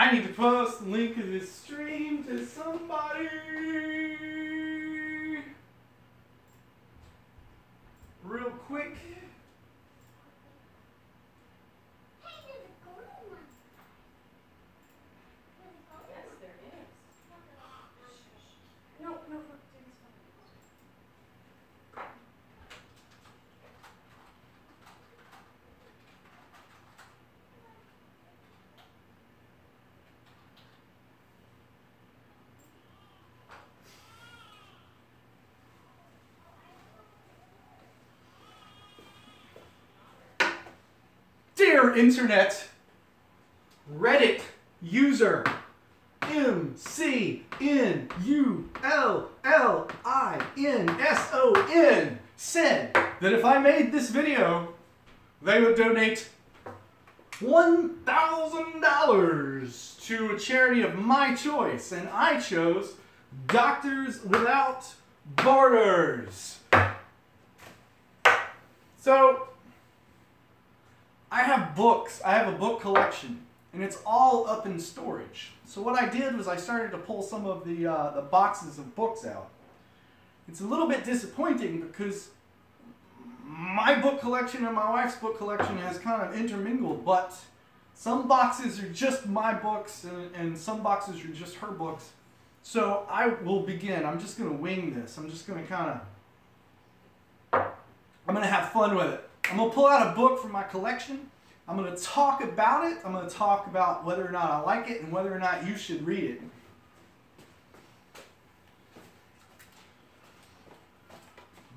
I need to post the link of this stream to somebody real quick. Dear Internet, Reddit user Mcnullinson said that if I made this video, they would donate $1,000 to a charity of my choice, and I chose Doctors Without Borders. So, I have books. I have a book collection, and it's all up in storage. So what I did was I started to pull some of the boxes of books out. It's a little bit disappointing because my book collection and my wife's book collection has kind of intermingled, but some boxes are just my books and some boxes are just her books. So I will begin. I'm just going to wing this. I'm just going to I'm going to have fun with it. I'm going to pull out a book from my collection. I'm going to talk about it. I'm going to talk about whether or not I like it and whether or not you should read it.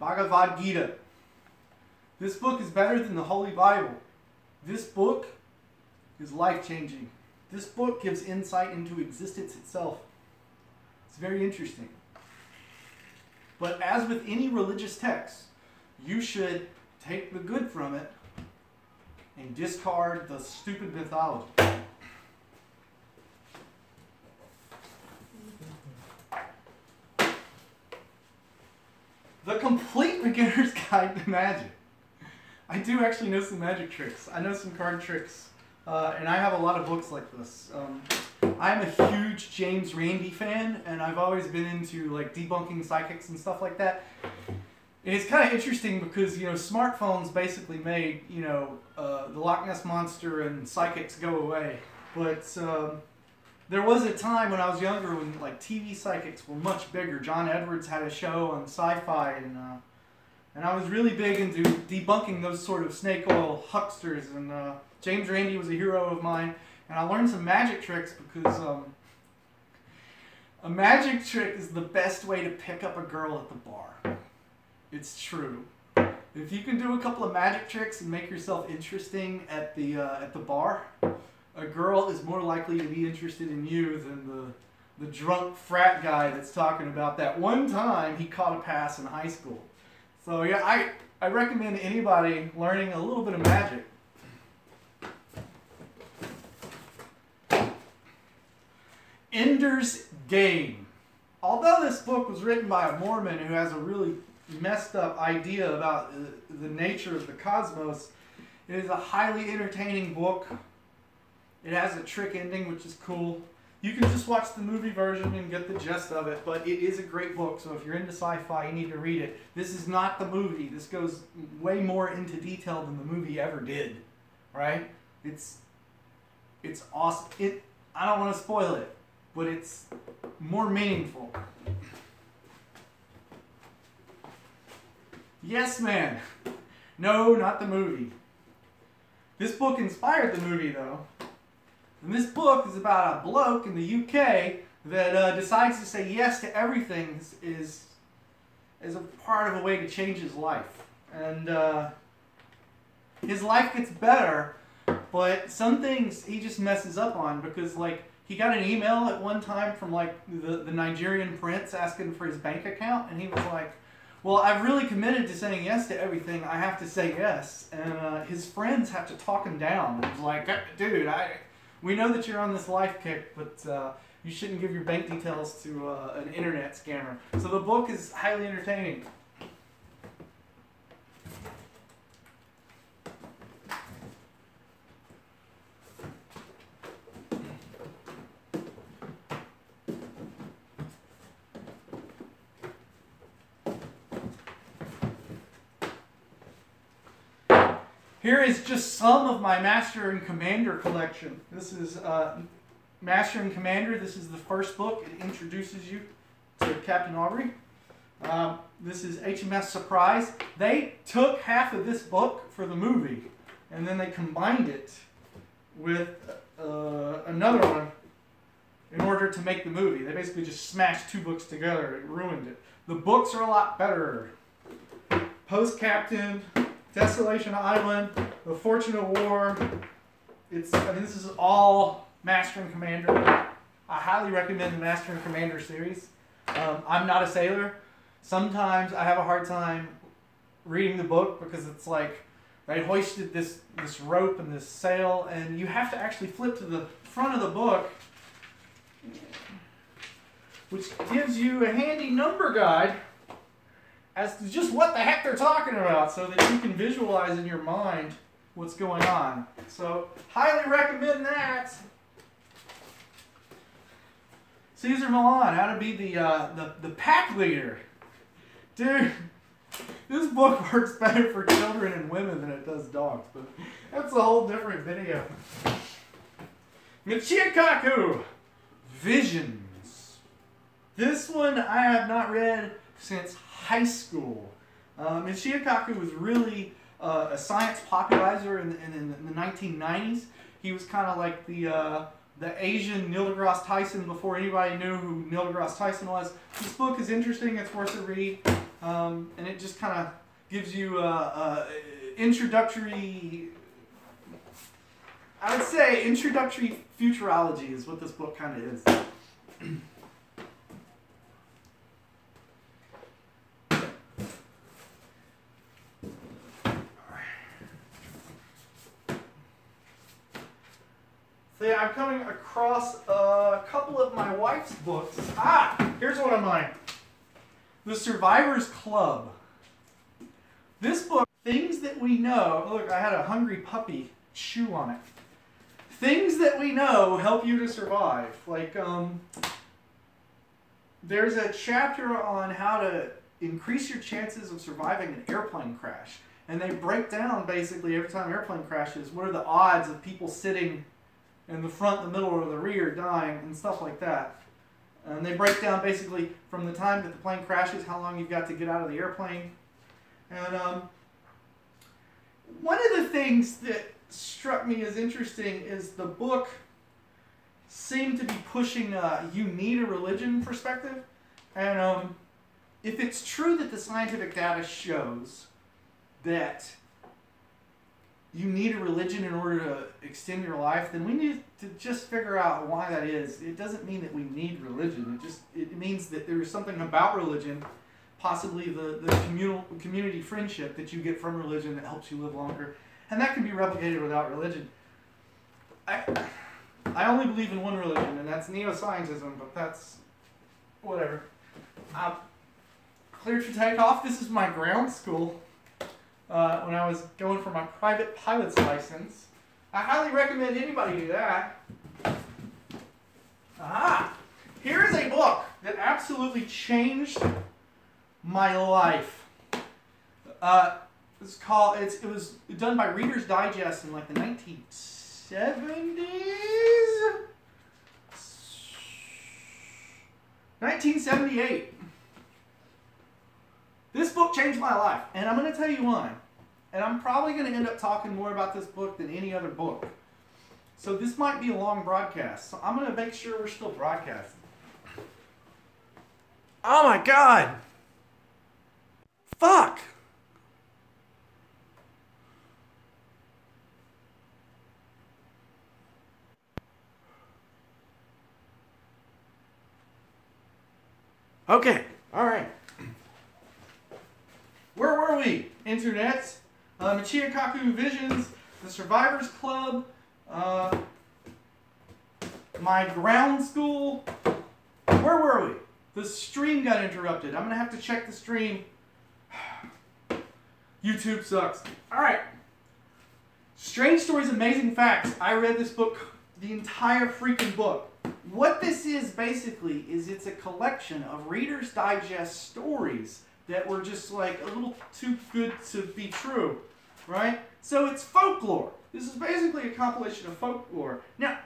Bhagavad Gita. This book is better than the Holy Bible. This book is life-changing. This book gives insight into existence itself. It's very interesting. But as with any religious text, you should take the good from it and discard the stupid mythology. The Complete Beginner's Guide to Magic. I do actually know some magic tricks. I know some card tricks, and I have a lot of books like this. I'm a huge James Randi fan, and I've always been into like debunking psychics and stuff like that. And it's kind of interesting because, you know, smartphones basically made, you know, the Loch Ness Monster and psychics go away. But there was a time when I was younger when, like, TV psychics were much bigger. John Edwards had a show on Sci-Fi, and I was really big into debunking those sort of snake oil hucksters. And James Randi was a hero of mine. And I learned some magic tricks because a magic trick is the best way to pick up a girl at the bar. It's true. If you can do a couple of magic tricks and make yourself interesting at the bar, a girl is more likely to be interested in you than the drunk frat guy that's talking about that one time he caught a pass in high school. So yeah, I recommend anybody learning a little bit of magic. Ender's Game. Although this book was written by a Mormon who has a really messed up idea about the nature of the cosmos, it is a highly entertaining book. It has a trick ending, which is cool. You can just watch the movie version and get the gist of it, but it is a great book, so if you're into sci-fi, you need to read it. This is not the movie. This goes way more into detail than the movie ever did, right? It's awesome. I don't want to spoil it, but it's more meaningful. Yes, Man. No, not the movie. This book inspired the movie, though. And this book is about a bloke in the UK that decides to say yes to everything as a part of a way to change his life. And his life gets better, but some things he just messes up on because, like, he got an email at one time from, like, the Nigerian prince asking for his bank account, and he was like, well, I've really committed to saying yes to everything. I have to say yes. And his friends have to talk him down. He's like, dude, we know that you're on this life kick, but you shouldn't give your bank details to an internet scammer. So the book is highly entertaining. Here is just some of my Master and Commander collection. This is Master and Commander. This is the first book. It introduces you to Captain Aubrey. This is HMS Surprise. They took half of this book for the movie, and then they combined it with another one in order to make the movie. They basically just smashed two books together. It ruined it. The books are a lot better. Post Captain, Desolation Island, The Fortune of War. I mean, this is all Master and Commander. I highly recommend the Master and Commander series. I'm not a sailor. Sometimes I have a hard time reading the book because it's like they hoisted this rope and this sail, and you have to actually flip to the front of the book, which gives you a handy number guide as to just what the heck they're talking about so that you can visualize in your mind what's going on. So, highly recommend that. Cesar Millan, How to Be the Pack Leader. Dude, this book works better for children and women than it does dogs, but that's a whole different video. Michio Visions. This one I have not read since high school. Michio was really a science popularizer in the 1990s. He was kind of like the Asian Neil deGrasse Tyson before anybody knew who Neil deGrasse Tyson was. This book is interesting. It's worth a read. And it just kind of gives you introductory, I would say introductory futurology is what this book kind of is. So yeah, I'm coming across a couple of my wife's books. Here's one of mine. The Survivor's Club. This book, Things That We Know. Look, I had a hungry puppy chew on it. Things that we know help you to survive. Like, there's a chapter on how to increase your chances of surviving an airplane crash. And they break down, basically, every time an airplane crashes, what are the odds of people sitting in the front, the middle, or the rear dying, and stuff like that. And they break down basically from the time that the plane crashes, how long you've got to get out of the airplane. And one of the things that struck me as interesting is the book seemed to be pushing you need a religion perspective. And if it's true that the scientific data shows that you need a religion in order to extend your life, then we need to just figure out why that is. It doesn't mean that we need religion. It means that there's something about religion, possibly the community friendship that you get from religion that helps you live longer. And that can be replicated without religion. I only believe in one religion, and that's neo-scientism, but that's whatever. Cleared for takeoff. This is my ground school. When I was going for my private pilot's license. I highly recommend anybody do that. Here is a book that absolutely changed my life. It's called, it was done by Reader's Digest in like the 1970s? 1978. This book changed my life, and I'm going to tell you why. And I'm probably going to end up talking more about this book than any other book. So this might be a long broadcast. So I'm going to make sure we're still broadcasting. Oh my God! Fuck! Okay, alright. Where were we? Internet, Michio Visions, The Survivor's Club, my ground school. Where were we? The stream got interrupted. I'm going to have to check the stream. YouTube sucks. Alright. Strange Stories, Amazing Facts. I read this book, the entire freaking book. What this is basically is it's a collection of Reader's Digest stories that were just like a little too good to be true. right? So it's folklore. This is basically a compilation of folklore. Now,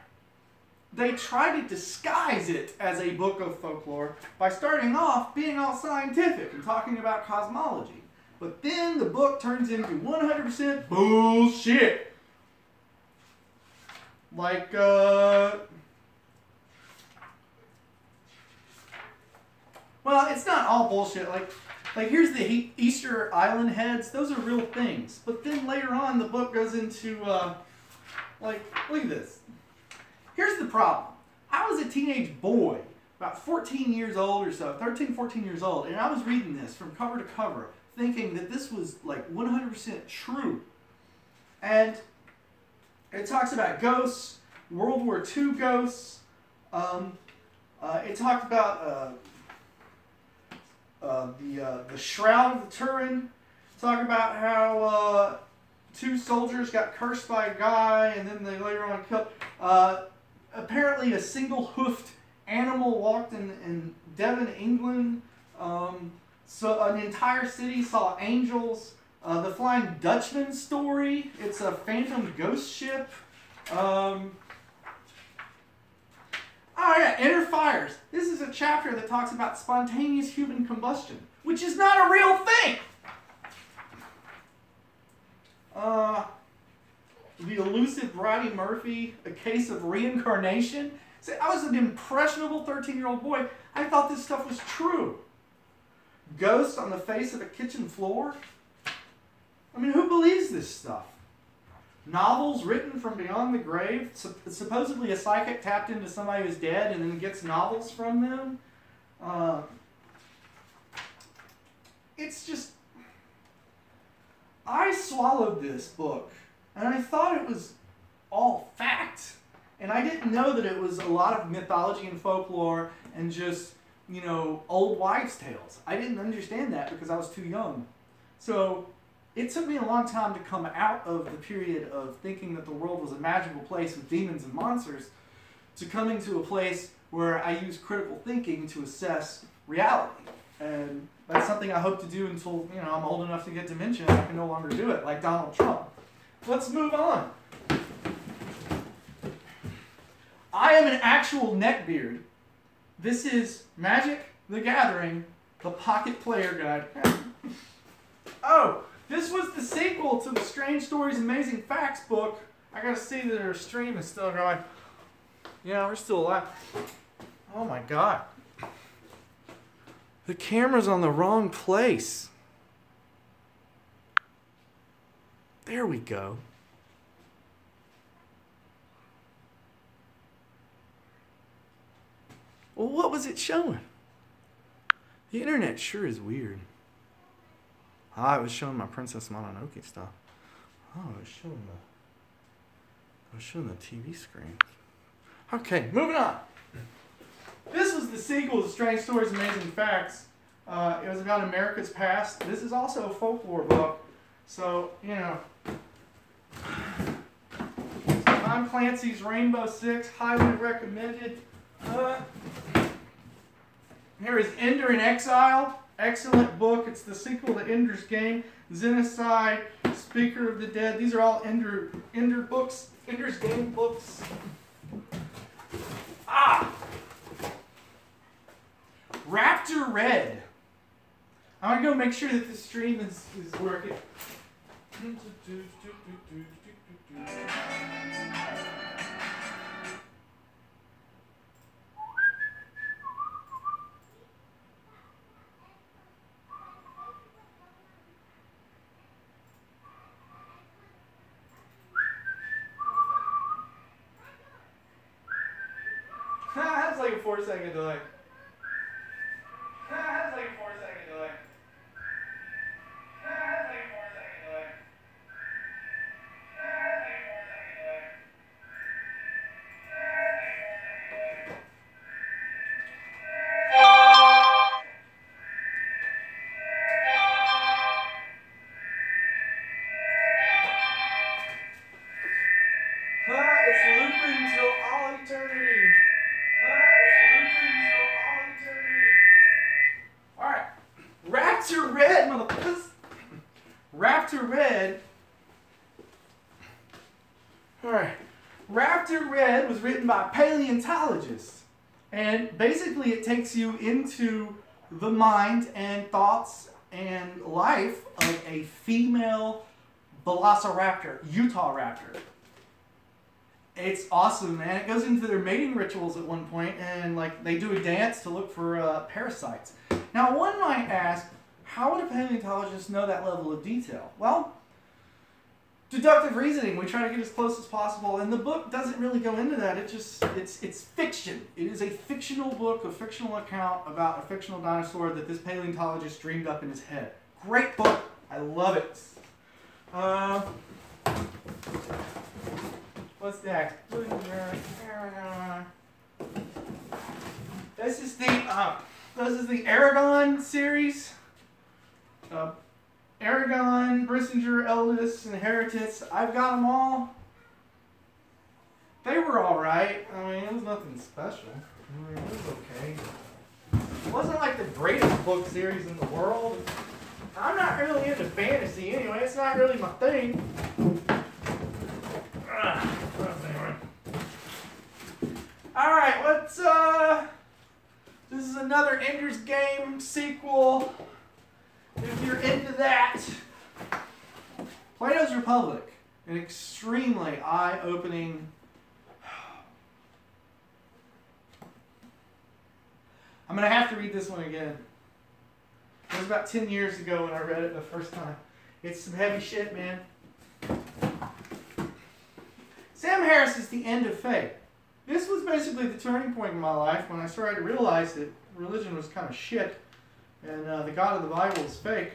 they try to disguise it as a book of folklore by starting off being all scientific and talking about cosmology. But then the book turns into 100% bullshit. Like, well, it's not all bullshit. Like here's the Easter Island heads. Those are real things. But then later on, the book goes into, like, look at this. Here's the problem. I was a teenage boy, about 14 years old or so, 13, 14 years old, and I was reading this from cover to cover, thinking that this was like 100% true. And it talks about ghosts, World War II ghosts. It talked about the Shroud of the Turin. Talk about how two soldiers got cursed by a guy, and then they later on killed. Apparently, a single-hoofed animal walked in Devon, England. So an entire city saw angels. The Flying Dutchman story. It's a phantom ghost ship. Oh yeah, Inner Fires. This is a chapter that talks about spontaneous human combustion, which is not a real thing. The Elusive Bridie Murphy, A Case of Reincarnation. See, I was an impressionable 13-year-old boy. I thought this stuff was true. Ghosts on the Face of a Kitchen Floor. I mean, who believes this stuff? Novels written from beyond the grave. Supposedly a psychic tapped into somebody who's dead and then gets novels from them. It's just... I swallowed this book, and I thought it was all fact. And I didn't know that it was a lot of mythology and folklore and just, you know, old wives' tales. I didn't understand that because I was too young. So it took me a long time to come out of the period of thinking that the world was a magical place with demons and monsters to coming to a place where I use critical thinking to assess reality. And that's something I hope to do until, you know, I'm old enough to get dementia and I can no longer do it, like Donald Trump. Let's move on. I am an actual neckbeard. This is Magic the Gathering, the Pocket Player Guide. Oh, this was the sequel to the Strange Stories, Amazing Facts book. I gotta see that our stream is still going. Yeah, we're still alive. Oh my God. The camera's on the wrong place. There we go. Well, what was it showing? The internet sure is weird. Ah, it was showing my Princess Mononoke stuff. Oh, it was showing the TV screen. Okay, moving on. This was the sequel to Strange Stories, Amazing Facts. It was about America's past. This is also a folklore book. So, you know, Tom Clancy's Rainbow Six, highly recommended. Here is Ender in Exile. Excellent book. It's the sequel to Ender's Game. Xenocide, Speaker of the Dead. These are all Ender books. Ender's Game books. Ah! Raptor Red. I'm going to go make sure that the stream is working. That's like a 4-second delay. That's like a 4-second delay. That's like a 4-second delay. That's like a 4-second delay. It's looping till all eternity. Alright. Raptor Red, motherfuckers. Raptor Red Alright. Raptor Red was written by paleontologists. And basically it takes you into the mind and thoughts and life of a female velociraptor, Utah raptor. It's awesome, man. It goes into their mating rituals at one point, and like they do a dance to look for parasites. Now, one might ask, how would a paleontologist know that level of detail? Well, deductive reasoning. We try to get as close as possible, and the book doesn't really go into that. It's fiction. It is a fictional book, a fictional account about a fictional dinosaur that this paleontologist dreamed up in his head. Great book. I love it. What's next? This is the Aragon series. Aragon, Brissinger, Eldest, Inheritance. I've got them all. They were alright. I mean, it was nothing special. I mean, it was okay. It wasn't like the greatest book series in the world. I'm not really into fantasy anyway. It's not really my thing. Alright, let's, this is another Ender's Game sequel. If you're into that. Plato's Republic. An extremely eye-opening. I'm going to have to read this one again. It was about 10 years ago when I read it the first time. It's some heavy shit, man. Sam Harris is the end of faith. This was basically the turning point in my life when I started to realize that religion was kind of shit and the God of the Bible is fake.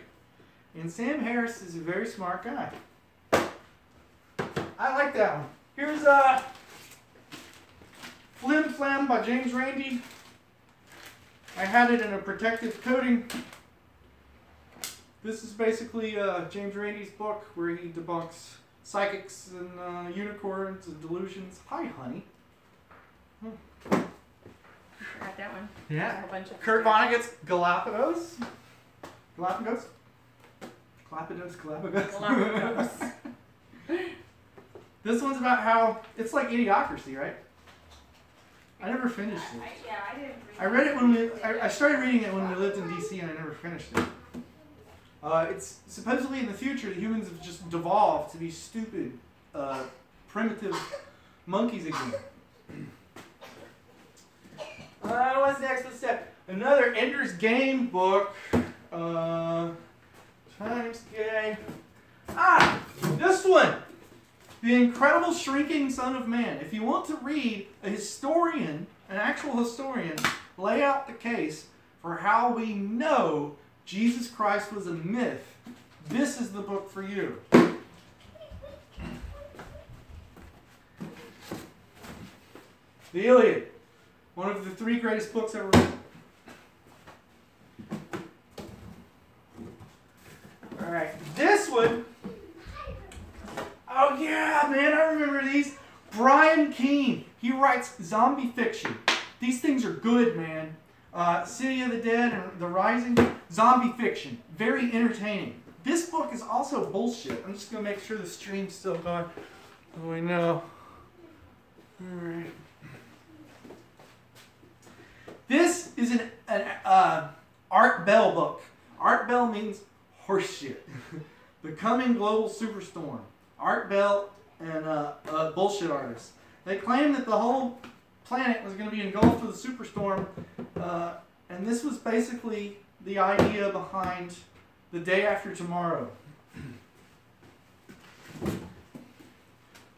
And Sam Harris is a very smart guy. I like that one. Here's Flim Flam by James Randi. I had it in a protective coating. This is basically James Randi's book where he debunks psychics and unicorns and delusions. Hi, honey. Got that one. Yeah. A bunch of Kurt Vonnegut's Galapagos. Galapagos? Galapagos? Galapagos. This one's about how it's like Idiocracy, right? I never finished it. Yeah, I didn't read it. I read it when I started reading it when we lived in DC, and I never finished it. It's supposedly in the future the humans have just devolved to be stupid, primitive monkeys again. What's next? What's that? Another Ender's Game book. Times Game. This one. The Incredible Shrinking Son of Man. If you want to read a historian, an actual historian, lay out the case for how we know Jesus Christ was a myth, this is the book for you. The Iliad. One of the 3 greatest books ever written. Alright, this one. Oh yeah, man, I remember these. Brian Keene. He writes zombie fiction. These things are good, man. City of the Dead and The Rising. Zombie fiction. Very entertaining. This book is also bullshit. I'm just going to make sure the stream's still going. Oh, I know. Alright. This is an Art Bell book. Art Bell means horseshit. Becoming Global Superstorm. Art Bell and a bullshit artist. They claimed that the whole planet was going to be engulfed with a superstorm, and this was basically the idea behind The Day After Tomorrow.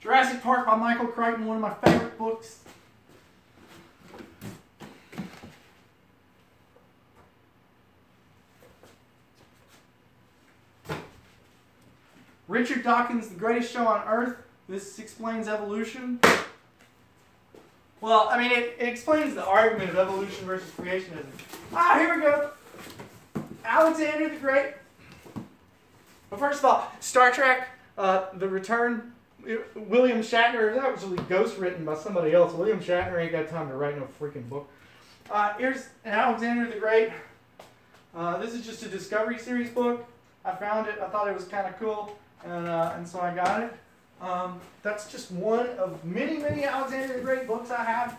Jurassic Park by Michael Crichton, one of my favorite books. Richard Dawkins' The Greatest Show on Earth. This explains evolution. Well, I mean, it explains the argument of evolution versus creationism. Here we go. Alexander the Great. Well, first of all, Star Trek, The Return. William Shatner, that was really ghost written by somebody else. William Shatner ain't got time to write no freaking book. Here's Alexander the Great. This is just a Discovery Series book. I found it. I thought it was kind of cool. And so I got it. That's just one of many, many Alexander the Great books I have.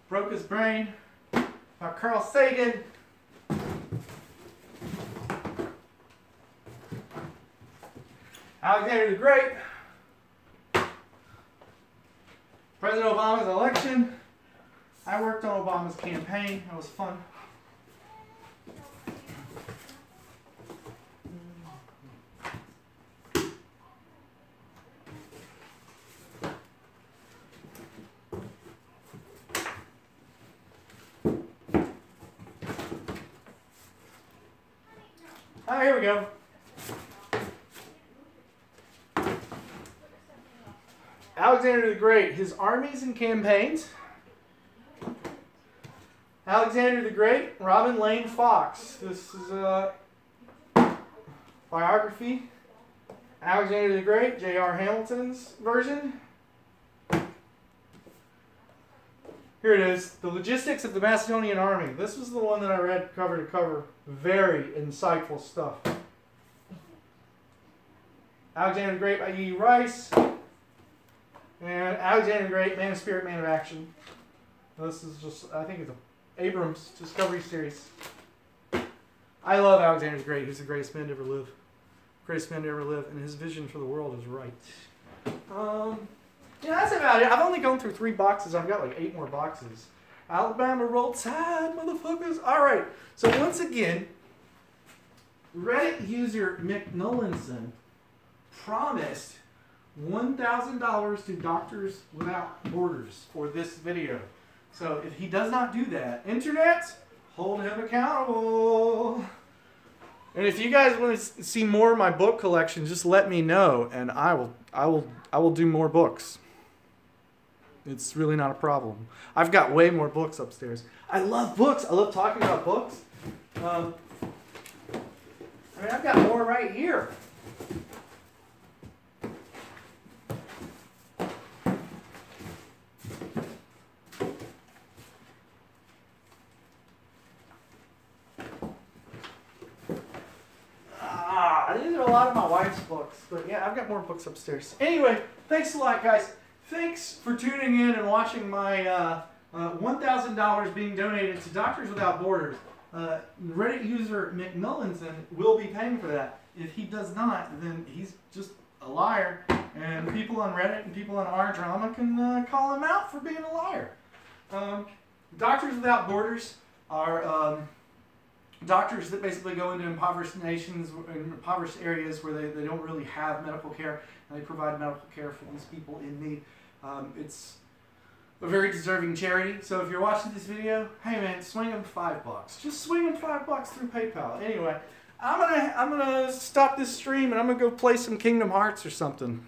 Broke His Brain by Carl Sagan. Alexander the Great. President Obama's election. I worked on Obama's campaign. That was fun. Oh, here we go. Alexander the Great, his armies and campaigns. Alexander the Great, Robin Lane Fox. This is a biography. Alexander the Great, J.R. Hamilton's version. Here it is, The Logistics of the Macedonian Army. This was the one that I read cover to cover. Very insightful stuff. Alexander the Great by E. Rice. And Alexander the Great, Man of Spirit, Man of Action. This is just, I think it's an Abrams Discovery series. I love Alexander the Great. He's the greatest man to ever live. Greatest man to ever live. And his vision for the world is right. Yeah, that's about it. I've only gone through 3 boxes. I've got like 8 more boxes. Alabama Roll Tide, motherfuckers. Alright, so once again, Reddit user Mcnullinson promised $1,000 to Doctors Without Borders for this video. So if he does not do that, internet, hold him accountable. And if you guys want to see more of my book collection, just let me know, and I will do more books. It's really not a problem. I've got way more books upstairs. I love books. I love talking about books. I mean, I've got more right here. These are a lot of my wife's books, but yeah, I've got more books upstairs. Anyway, thanks a lot, guys. Thanks for tuning in and watching my $1,000 being donated to Doctors Without Borders. Reddit user Mcnullinson will be paying for that. If he does not, then he's just a liar, and people on Reddit and people on our drama can call him out for being a liar. Doctors Without Borders are doctors that basically go into impoverished nations, impoverished areas where they don't really have medical care, and they provide medical care for these people in need. It's a very deserving charity, so if you're watching this video, hey man, swing them $5. Just swing them $5 through PayPal. Anyway, I'm gonna stop this stream and I'm gonna go play some Kingdom Hearts or something.